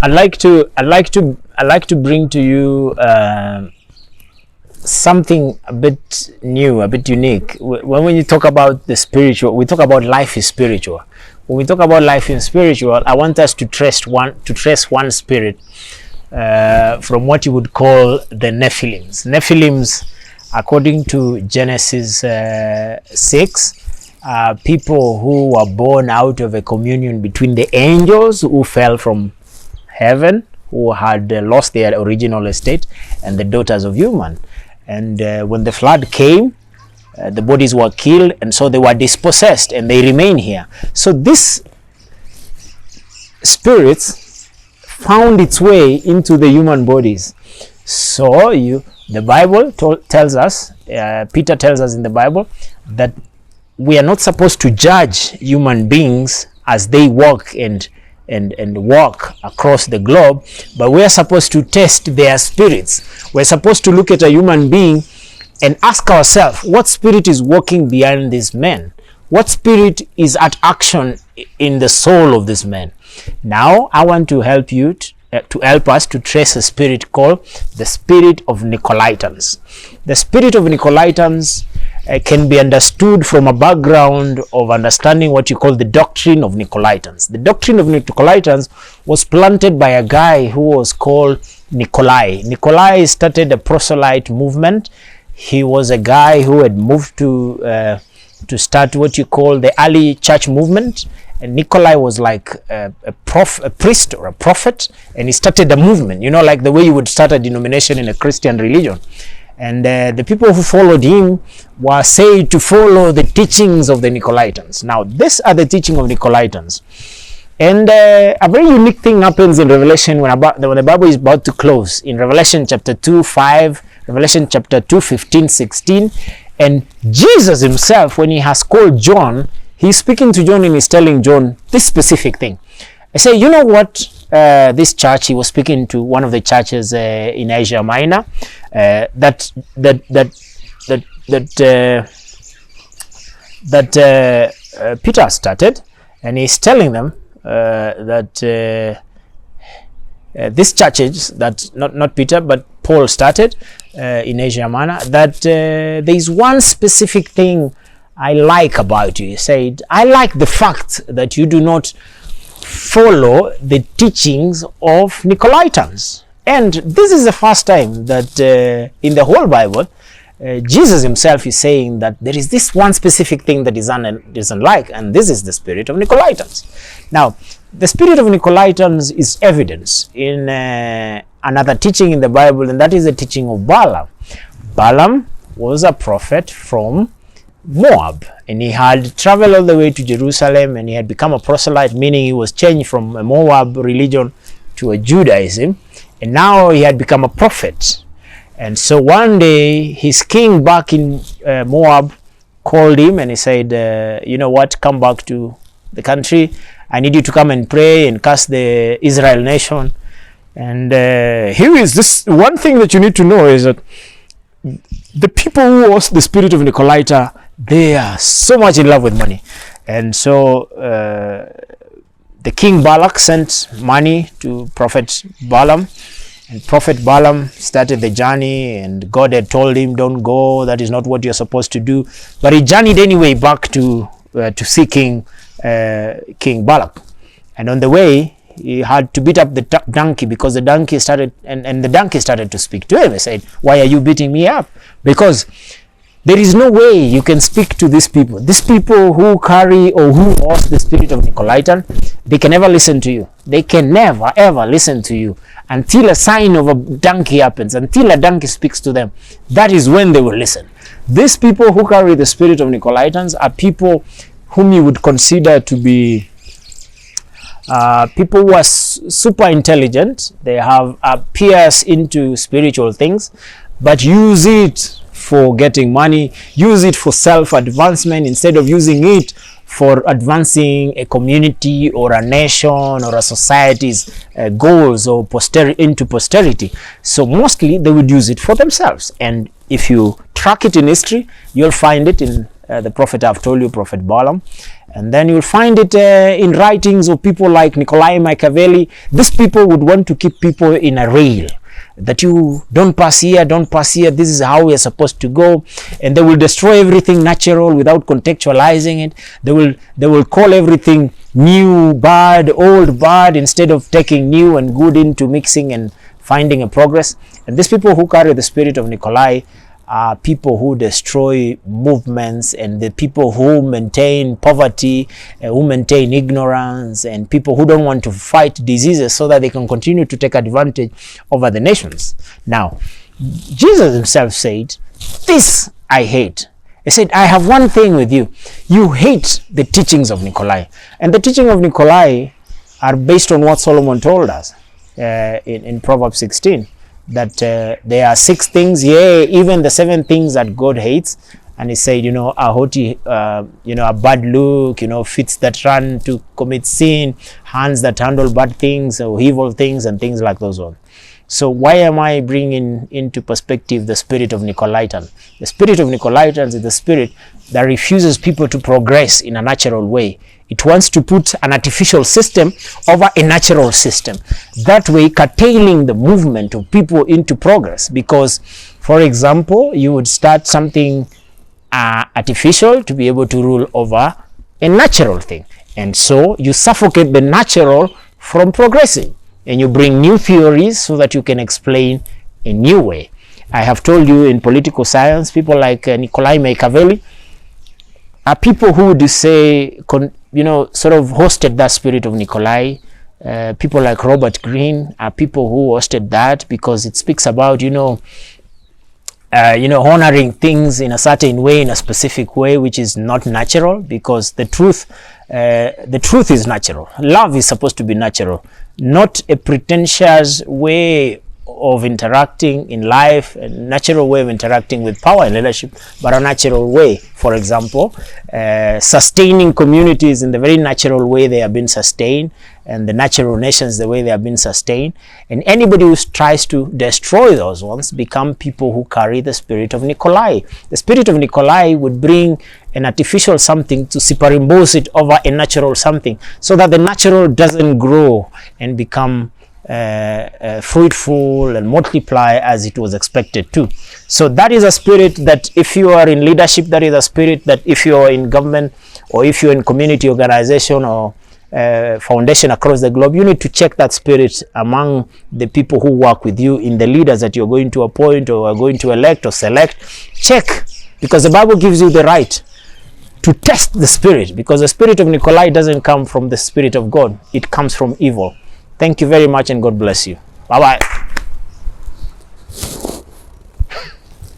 I'd like to bring to you something a bit new, a bit unique. When you talk about the spiritual, we talk about life is spiritual. When we talk about life in spiritual, I want us to trace one spirit from what you would call the Nephilims. Nephilims, according to Genesis 6, are people who were born out of a communion between the angels who fell from heaven, who had lost their original estate, and the daughters of human. And when the flood came, the bodies were killed, and so they were dispossessed, and they remain here. So this spirit found its way into the human bodies. So the Bible tells us, Peter tells us in the Bible, that we are not supposed to judge human beings as they walk and walk across the globe, but we are supposed to test their spirits. We're supposed to look at a human being and ask ourselves, what spirit is walking behind this man? What spirit is at action in the soul of this man? Now, I want to help you to help us to trace a spirit called the Spirit of Nicolaitans. The Spirit of Nicolaitans can be understood from a background of understanding what you call the doctrine of Nicolaitans. The doctrine of Nicolaitans was planted by a guy who was called Nicolai. Nicolai started a proselyte movement. He was a guy who had moved to start what you call the early church movement. And Nicolai was like a priest or a prophet, and he started a movement, like the way you would start a denomination in a Christian religion. And the people who followed him were said to follow the teachings of the Nicolaitans. Now, these are the teaching of Nicolaitans. And a very unique thing happens in Revelation when the Bible is about to close. In Revelation chapter 2, 5, Revelation chapter 2, 15, 16. And Jesus himself, when he has called John, he's speaking to John and he's telling John this specific thing. I say, you know what? This church, he was speaking to one of the churches in Asia Minor that Peter started, and he's telling them that these churches that not Peter but Paul started in Asia Minor, that there is one specific thing I like about you. He said, I like the fact that you do not follow the teachings of Nicolaitans. And this is the first time that in the whole Bible, Jesus himself is saying that there is this one specific thing that is unlike, and this is the spirit of Nicolaitans. Now, the spirit of Nicolaitans is evidence in another teaching in the Bible, and that is the teaching of Balaam. Balaam was a prophet from Moab, and he had traveled all the way to Jerusalem, and he had become a proselyte, meaning he was changed from a Moab religion to a Judaism, and now he had become a prophet. And so one day his king back in Moab called him and he said, you know what, come back to the country. I need you to come and pray and curse the Israel nation. And here is this one thing that you need to know is that the people who was the spirit of Nicolaitan, they are so much in love with money. And so the king Balak sent money to Prophet Balaam, and Prophet Balaam started the journey, and God had told him, don't go, that is not what you're supposed to do. But he journeyed anyway back to see King Balak. And on the way, he had to beat up the donkey, because the donkey started, and the donkey started to speak to him. He said, why are you beating me up? Because there is no way you can speak to these people. These people who carry or who host the spirit of Nicolaitan, they can never listen to you. They can never ever listen to you until a sign of a donkey happens, until a donkey speaks to them. That is when they will listen. These people who carry the spirit of Nicolaitans are people whom you would consider to be people who are super intelligent. They have pierced into spiritual things, but use it for getting money, use it for self-advancement instead of using it for advancing a community or a nation or a society's goals or into posterity. So mostly they would use it for themselves. And if you track it in history, you'll find it in the prophet I've told you, Prophet Balaam. And then you'll find it in writings of people like Nicolaitan, Machiavelli. These people would want to keep people in a rail, that you don't pass here, this is how we are supposed to go. And they will destroy everything natural without contextualizing it. They will call everything new bad, old bad, instead of taking new and good into mixing and finding a progress. And these people who carry the spirit of Nicolai are people who destroy movements, and the people who maintain poverty, who maintain ignorance, and people who don't want to fight diseases so that they can continue to take advantage over the nations. Now, Jesus himself said, "This I hate." He said, "I have one thing with you. You hate the teachings of Nicolai." And the teaching of Nicolai are based on what Solomon told us in Proverbs 16. That there are 6 things, yea, even the 7 things that God hates. And he said, a haughty, a bad look, feet that run to commit sin, hands that handle bad things or evil things, and things like those ones. So why am I bringing into perspective the spirit of Nicolaitan? The spirit of Nicolaitan is the spirit that refuses people to progress in a natural way. It wants to put an artificial system over a natural system. That way, curtailing the movement of people into progress. Because, for example, you would start something artificial to be able to rule over a natural thing. And so, you suffocate the natural from progressing. And you bring new theories so that you can explain a new way. I have told you in political science, people like Nicolaitan, Machiavelli are people who would say, sort of hosted that spirit of Nicolai. People like Robert Greene are people who hosted that, because it speaks about, honoring things in a certain way, in a specific way, which is not natural, because the truth is natural. Love is supposed to be natural, not a pretentious way of interacting in life, a natural way of interacting with power and leadership, but a natural way. For example, sustaining communities in the very natural way they have been sustained, and the natural nations the way they have been sustained. And anybody who tries to destroy those ones become people who carry the spirit of Nicolai. The spirit of Nicolai would bring an artificial something to superimpose it over a natural something, so that the natural doesn't grow and become fruitful and multiply as it was expected to. So that is a spirit that if you are in leadership, that is a spirit that if you are in government, or if you're in community organization or foundation across the globe, you need to check that spirit among the people who work with you, in the leaders that you're going to appoint or are going to elect or select. Check, because the Bible gives you the right to test the spirit, because the spirit of Nicolai doesn't come from the spirit of God. It comes from evil. Thank you very much, and God bless you. Bye-bye.